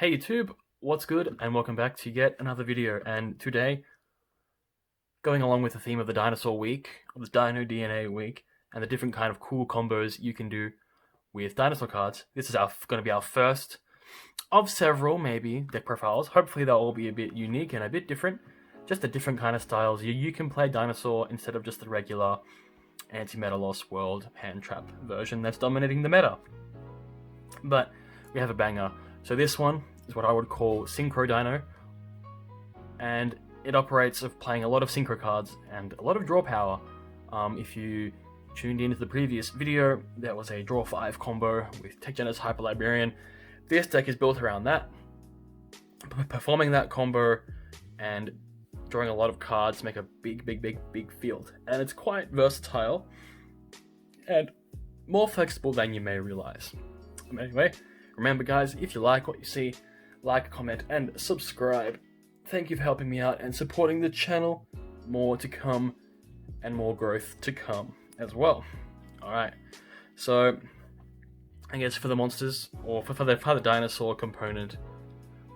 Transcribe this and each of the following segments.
Hey YouTube, what's good? And welcome back to yet another video. And today, going along with the theme of the dinosaur week, or the Dino DNA week, and the different kind of cool combos you can do with dinosaur cards, this is going to be our first of several, maybe, deck profiles. Hopefully they'll all be a bit unique and a bit different. Just a different kind of styles. You can play dinosaur instead of just the regular anti-meta Lost World hand trap version that's dominating the meta. But we have a banger. So this one is what I would call Synchro Dino, and it operates of playing a lot of Synchro cards and a lot of draw power. If you tuned into the previous video, there was a draw 5 combo with Tech Genesis Hyper Librarian. This deck is built around that, performing that combo and drawing a lot of cards make a big field, and it's quite versatile and more flexible than you may realize. Anyway, remember guys, if you like what you see, like, comment, and subscribe. Thank you for helping me out and supporting the channel. More to come, and more growth to come as well. Alright, so I guess for the monsters, or for the dinosaur component,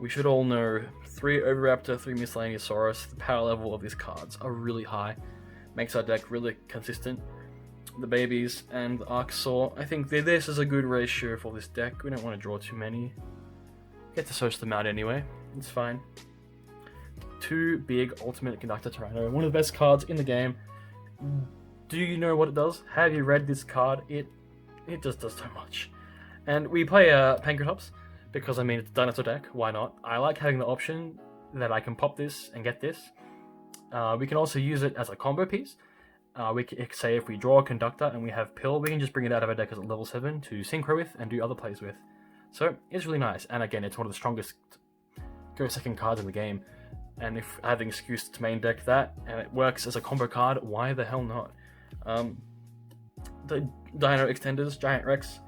we should all know 3 Oviraptor, 3 Miscellaneousaurus. The power level of these cards are really high. Makes our deck really consistent. The babies and the Archosaur, I think this is a good ratio for this deck. We don't want to draw too many. Get to search them out anyway, it's fine. 2 big Ultimate Conductor Tyranno, one of the best cards in the game. Do you know what it does? Have you read this card? It just does so much. And we play Pancratops, because I mean it's a dinosaur deck, why not? I like having the option that I can pop this and get this. We can also use it as a combo piece. We can say if we draw a Conductor and we have Pill, we can just bring it out of our deck as a level 7 to Synchro with and do other plays with. So it's really nice, and again, it's one of the strongest go second cards in the game. And if I have an excuse to main deck that, and it works as a combo card, why the hell not? The Dino Extenders, Giant Rex,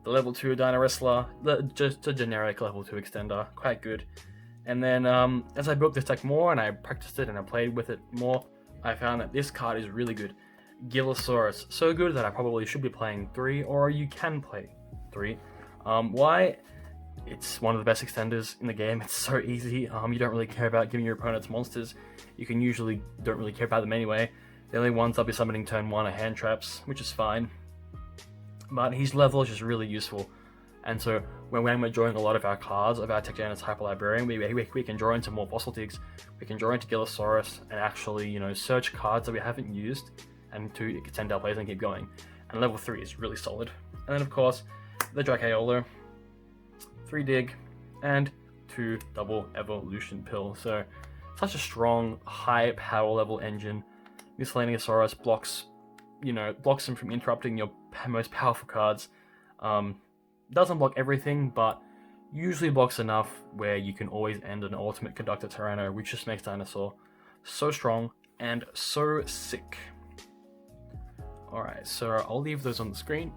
the level 2 Dino Wrestler, just a generic level 2 extender, quite good. And then as I built this deck more and I practiced it and I played with it more, I found that this card is really good. Gillosaurus, so good that I probably should be playing 3, or you can play 3. Why? It's one of the best extenders in the game. It's so easy. You don't really care about giving your opponents monsters. You can usually don't really care about them anyway. The only ones I'll be summoning turn 1 are hand traps, which is fine. But his level is just really useful. And so when we're drawing a lot of our cards of our Tech Genesis Hyper Librarian, we can draw into more Fossil Tigs, we can draw into Gillosaurus, and actually, you know, search cards that we haven't used and to extend our plays and keep going. And level 3 is really solid. And then of course, the Dracaeolo, 3 Dig, and 2 double Evolution Pill. So such a strong, high power level engine. Miscellaneousaurus blocks them from interrupting your most powerful cards. Doesn't block everything, but usually blocks enough where you can always end an Ultimate Conductor Tyranno, which just makes Dinosaur so strong and so sick. Alright, so I'll leave those on the screen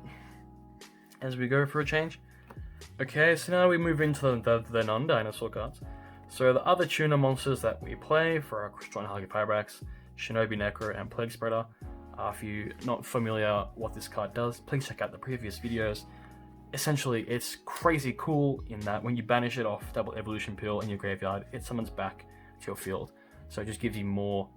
as we go for a change. Okay, so now we move into the non-dinosaur cards. So the other tuner monsters that we play for our Crystron Hargifibrax, Shinobi Necro, and Plague Spreader. If you're not familiar what this card does, please check out the previous videos. Essentially, it's crazy cool in that when you banish it off double Evolution Pill in your graveyard, it summons back to your field. So it just gives you more,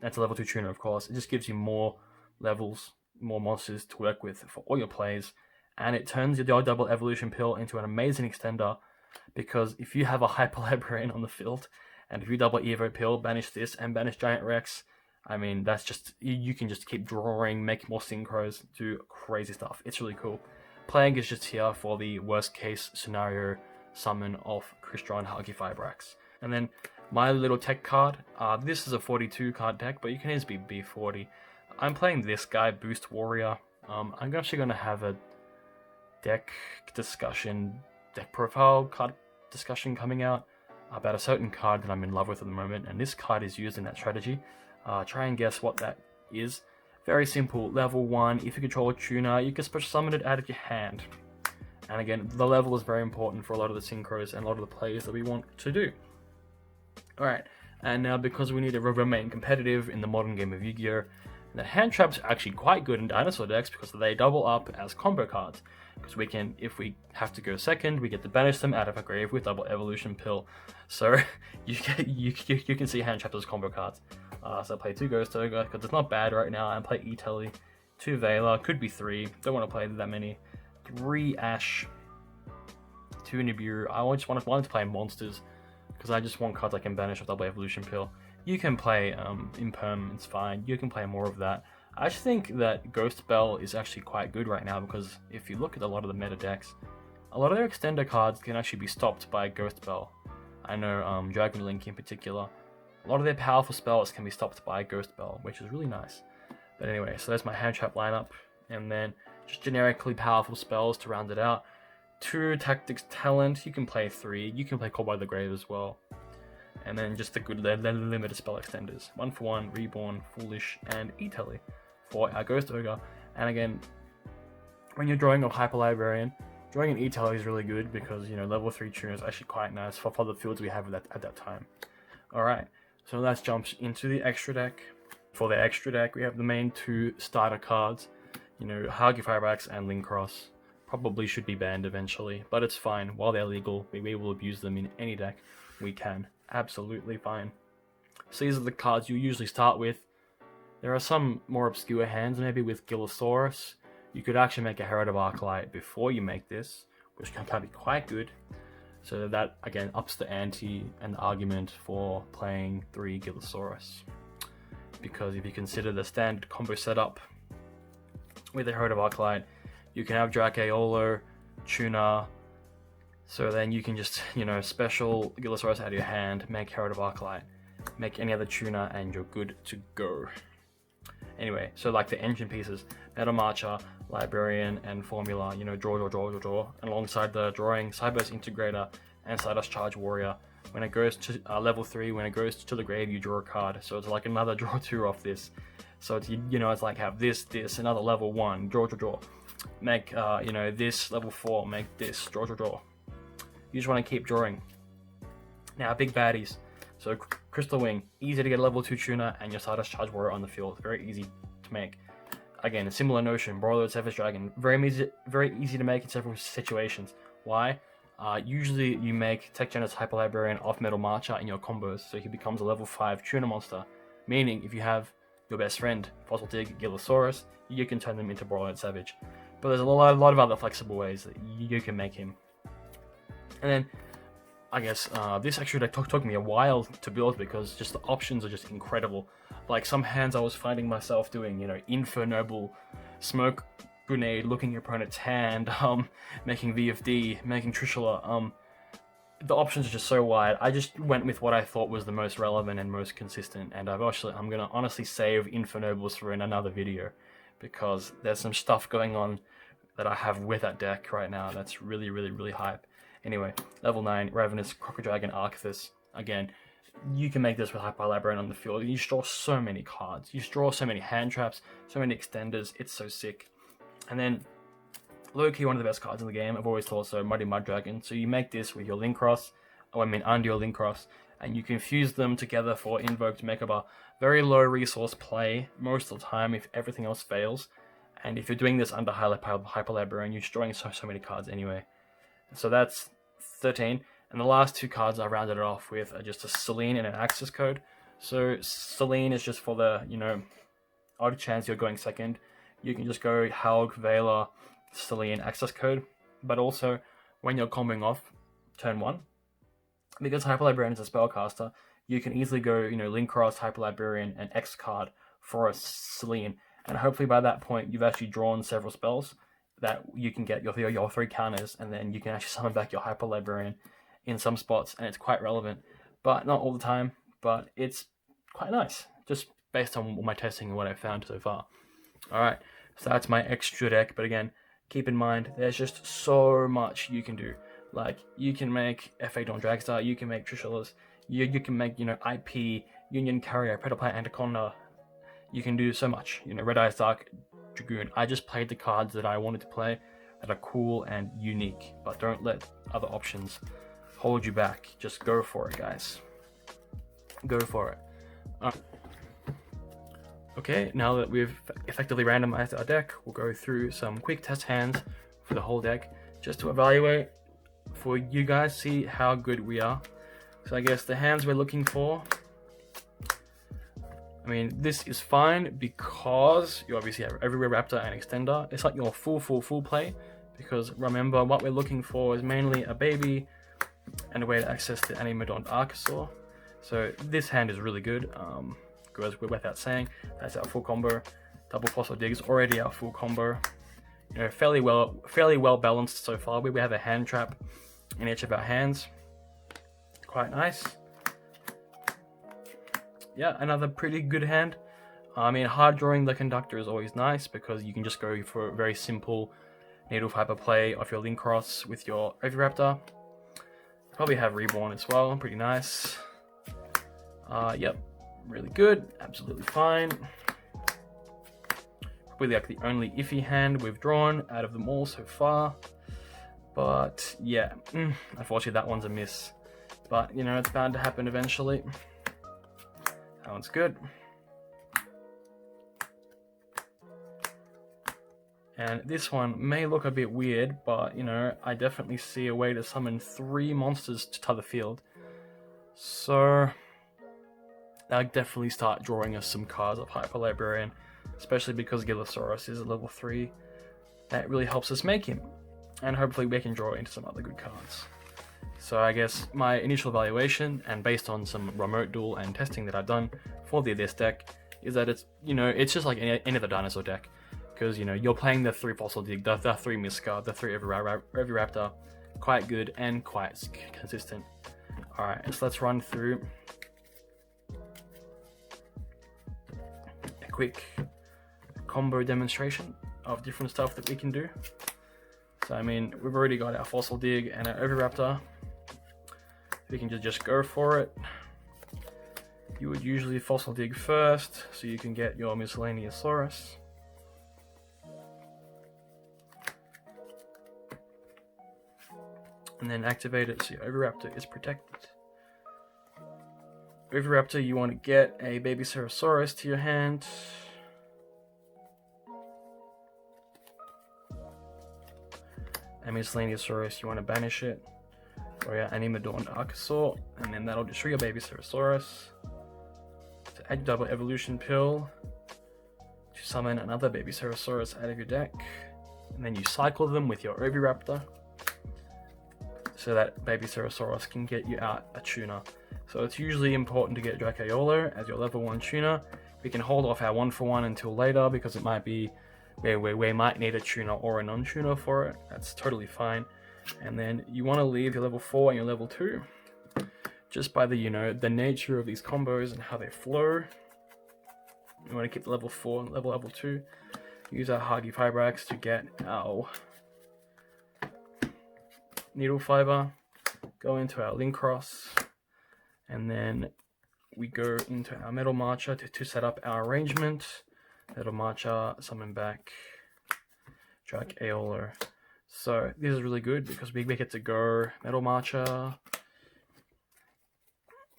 that's a level 2 tuner of course, it just gives you more levels, more monsters to work with for all your plays. And it turns your double Evolution Pill into an amazing extender, because if you have a Hyper Librarian on the field, and if you double Evo Pill, banish this, and banish Giant Rex, I mean, that's just, you can just keep drawing, make more Synchros, do crazy stuff. It's really cool. Playing is just here for the worst case scenario summon of Crystron Hargifibrax. And then my little tech card, this is a 42 card deck, but you can easily be B40. I'm playing this guy, Boost Warrior. I'm actually going to have a deck profile card discussion coming out about a certain card that I'm in love with at the moment, and this card is used in that strategy. Try and guess what that is. Very simple. Level 1, if you control a tuner, you can special summon it out of your hand. And again, the level is very important for a lot of the synchros and a lot of the plays that we want to do. Alright, and now because we need to remain competitive in the modern game of Yu-Gi-Oh!, And the hand traps are actually quite good in dinosaur decks because they double up as combo cards. Because we can, if we have to go second, we get to banish them out of a grave with double evolution pill. So you can see hand traps as combo cards. So I play 2 Ghost Ogre because it's not bad right now, and play E-Telly, 2 Veiler, could be 3. Don't want to play that many. 3 Ash, 2 Nibiru. I just wanted to play monsters because I just want cards I can banish with double evolution pill. You can play Imperm, it's fine. You can play more of that. I just think that Ghost Bell is actually quite good right now because if you look at a lot of the meta decks, a lot of their extender cards can actually be stopped by Ghost Bell. I know Dragon Link in particular, a lot of their powerful spells can be stopped by Ghost Bell, which is really nice. But anyway, so there's my hand trap lineup, and then just generically powerful spells to round it out. 2 Tactics Talent, you can play 3, you can play Call by the Grave as well. And then just the good limited spell extenders. 1-for-1, Reborn, Foolish, and E-Telly for our Ghost Ogre. And again, when you're drawing a Hyper Librarian, drawing an E-Telly is really good because, you know, level 3 tuner is actually quite nice for the fields we have at that time. Alright, so let's jump into the extra deck. For the extra deck, we have the main 2 starter cards. You know, Hagi Firebrax and Linkross. Probably should be banned eventually, but it's fine. While they're legal, we will abuse them in any deck we can. Absolutely fine. So these are the cards you usually start with. There are some more obscure hands, maybe with Gillosaurus. You could actually make a Herald of Arclight before you make this, which can be quite good. So that, again, ups the ante and the argument for playing 3 Gillosaurus. Because if you consider the standard combo setup with the Herald of Arclight, you can have Drakeolo, Tuna, so then you can just, you know, special Gillosaurus out of your hand, make Herald of Arclight, make any other tuner, and you're good to go. Anyway, so like the engine pieces, Metal Marcher, Librarian, and Formula, you know, draw, and alongside the drawing, Cyberse Integrator and Stardust Charge Warrior. When it goes to level 3, when it goes to the grave, you draw a card, so it's like another draw 2 off this. So it's, you know, it's like have this, another level 1, draw. Make, you know, this level 4, make this, draw. You just want to keep drawing. Now, big baddies. So Crystal Wing, easy to get a level 2 tuner, and your Stardust Charge Warrior on the field. Very easy to make. Again, a similar notion. Broiled Savage Dragon, very easy to make in several situations. Why? Usually you make Tech Genesis Hyper Librarian off Metal Marcher in your combos, so he becomes a level 5 tuner monster. Meaning, if you have your best friend, Fossil Dig, Gillosaurus, you can turn them into Broiled Savage. But there's a lot of other flexible ways that you can make him. And then, I guess, this extra deck took me a while to build because just the options are just incredible. Like some hands I was finding myself doing, you know, Infernoble, Smoke Grenade, looking at your opponent's hand, making VFD, making Trishula. The options are just so wide. I just went with what I thought was the most relevant and most consistent, and I'm gonna honestly save Infernobles for in another video because there's some stuff going on that I have with that deck right now that's really hype. Anyway, level 9, Ravenous, Crocodile, Arcthus. Again, you can make this with Hyper Librarian on the field. You just draw so many cards. You just draw so many hand traps, so many extenders. It's so sick. And then, low-key, one of the best cards in the game. I've always thought so, Muddy Mud Dragon. So you make this with your Linkross, under your Linkross, and you can fuse them together for Invoke to make up a very low resource play most of the time if everything else fails. And if you're doing this under Hyper Librarian, you're drawing so many cards anyway. So that's 13, and the last 2 cards I rounded it off with are just a Selene and an Access Code. So Selene is just for the, you know, odd chance you're going second. You can just go Halg, Veiler, Selene, Access Code, but also when you're comboing off turn 1, because Hyper Librarian is a spellcaster, you can easily go, you know, Linkross, Hyper Librarian, and X card for a Selene, and hopefully by that point you've actually drawn several spells that you can get your 3 counters, and then you can actually summon back your Hyper Librarian in some spots, and it's quite relevant. But not all the time, but it's quite nice, just based on my testing and what I've found so far. Alright, so that's my extra deck, but again, keep in mind, there's just so much you can do. Like, you can make FA Dawn Dragstar, you can make Trishulas, you can make, you know, IP, Union Carrier, Predaplant Anaconda. You can do so much, you know, Red Eyes Dark Dragoon. I just played the cards that I wanted to play that are cool and unique, but don't let other options hold you back. Just go for it, guys. Go for it. Okay, now that we've effectively randomized our deck, we'll go through some quick test hands for the whole deck, just to evaluate for you guys, see how good we are. So I guess the hands we're looking for, I mean, this is fine because you obviously have Everywhere Raptor and Extender. It's like your full play, because remember, what we're looking for is mainly a baby and a way to access the Animodont Archosaur. So this hand is really good. Goes without saying. That's our full combo. Double Fossil Dig's already our full combo. You know, fairly well balanced so far. We have a hand trap in each of our hands. Quite nice. Yeah, another pretty good hand. I mean, hard drawing the Conductor is always nice because you can just go for a very simple Needle Fiber play off your Link Cross with your Oviraptor. Probably have Reborn as well, pretty nice. Yep, really good, absolutely fine. Probably like the only iffy hand we've drawn out of them all so far. But yeah, unfortunately that one's a miss. But you know, it's bound to happen eventually. That one's good. And this one may look a bit weird, but you know, I definitely see a way to summon 3 monsters to the field. So I'll definitely start drawing us some cards of Hyper Librarian, especially because Gillosaurus is a level 3. That really helps us make him. And hopefully we can draw into some other good cards. So I guess my initial evaluation, and based on some remote duel and testing that I've done for this deck, is that it's, you know, it's just like any other dinosaur deck. Because, you know, you're playing the 3 Fossil Dig, the 3 Miska, the 3 Oviraptor, quite good and quite consistent. Alright, so let's run through a quick combo demonstration of different stuff that we can do. So, I mean, we've already got our Fossil Dig and our Oviraptor. We can just go for it. You would usually Fossil Dig first, so you can get your Miscellaneousaurus. And then activate it so your Oviraptor is protected. Oviraptor, you want to get a baby Ceratosaurus to your hand. And Miscellaneousaurus, you want to banish it. Or your Animodont Archosaur, and then that'll destroy your baby Ceratosaurus. To add double evolution pill to summon another baby Ceratosaurus out of your deck. And then you cycle them with your Oviraptor, so that baby Ceratosaurus can get you out a tuner. So it's usually important to get Dracaiolo as your level 1 tuner. We can hold off our 1-for-1 until later because it might be where we might need a tuner or a non-tuner for it. That's totally fine. And then you want to leave your level 4 and your level 2 just by the, you know, the nature of these combos and how they flow. You want to keep the level 4 and level 2. Use our Hardy Fibrax to get our Needle Fiber, go into our Link Cross, and then we go into our Metal Marcher to set up our arrangement. Metal Marcher, summon back Dracaiolo. So this is really good because we get to go Metal Marcher,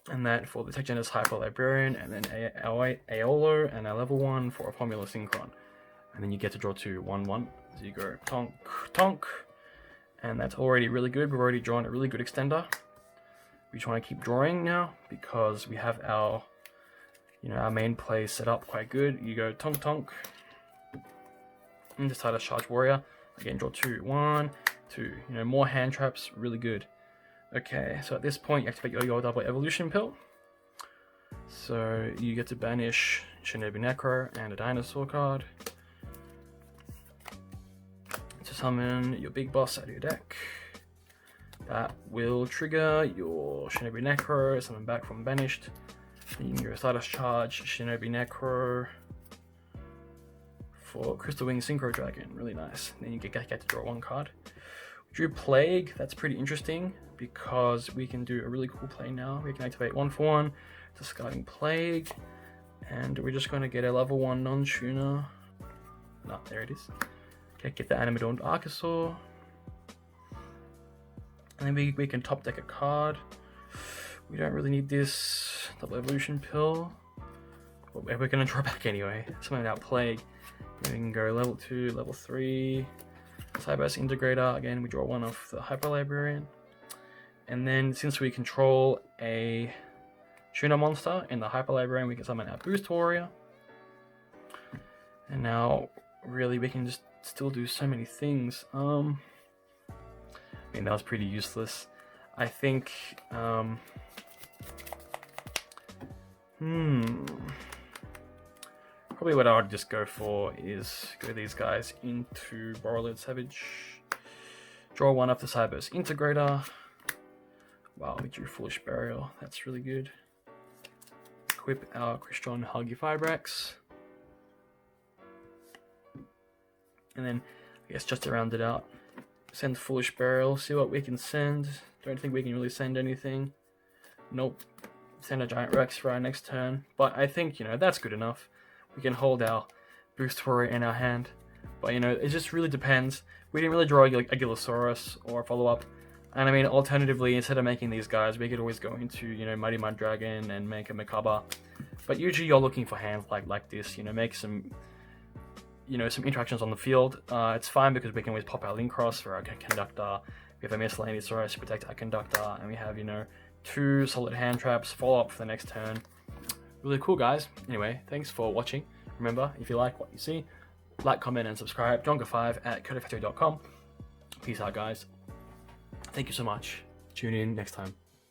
and that for the Tech Genus Hyper Librarian, and then our Aeolo and our level 1 for a Formula Synchron. And then you get to draw 2 1/1. So you go Tonk, Tonk. And that's already really good. We've already drawn a really good extender. We just want to keep drawing now because we have our, you know, our main play set up quite good. You go Tonk Tonk. And decide to Charge Warrior. Again, draw 2 1 2. You know, more hand traps, really good. Okay, so at this point you activate your double evolution pill. So you get to banish Shinobi Necro and a dinosaur card to summon your big boss out of your deck. That will trigger your Shinobi Necro, summon back from banished. Then you can go Stardust Charge, Shinobi Necro for Crystal Wing Synchro Dragon, really nice. Then you get to draw 1 card. We drew Plague, that's pretty interesting because we can do a really cool play now. We can activate 1-for-1, discarding Plague, and we're just going to get a level 1 non-tuner. No, there it is. Okay, get the Animodont Archosaur. And then we can top deck a card. We don't really need this double evolution pill. we're going to draw back anyway. Something about Plague. Then we can go level 2, level 3. Cyberse Integrator. Again, we draw one off the Hyper Librarian. And then since we control a Tuner monster in the Hyper Librarian, we can summon our Boost Warrior. And now, really, we can just still do so many things. I mean, that was pretty useless. I think, probably what I would just go for is go these guys into Borrowed Savage. Draw one off the Cyberse Integrator. Wow, we drew Foolish Burial. That's really good. Equip our Christian Huggy Fibrax. And then, I guess just to round it out, send Foolish Burial, see what we can send. Don't think we can really send anything. Nope. Send a Giant Rex for our next turn. But I think, you know, that's good enough. We can hold our Boost Warrior in our hand. But, you know, it just really depends. We didn't really draw a Gillosaurus or a follow-up. And I mean, alternatively, instead of making these guys, we could always go into, you know, Mighty Mud Dragon and make a Makaba. But usually you're looking for hands like this, you know, make some, you know, some interactions on the field. It's fine because we can always pop our Link Cross for our Conductor. We have a Miscellaneousaurus to protect our Conductor, and we have, you know, 2 solid hand traps, follow up for the next turn. Really cool, guys. Anyway, thanks for watching. Remember, if you like what you see, like, comment, and subscribe. JohnGo5@codefactory.com. Peace out, guys. Thank you so much. Tune in next time.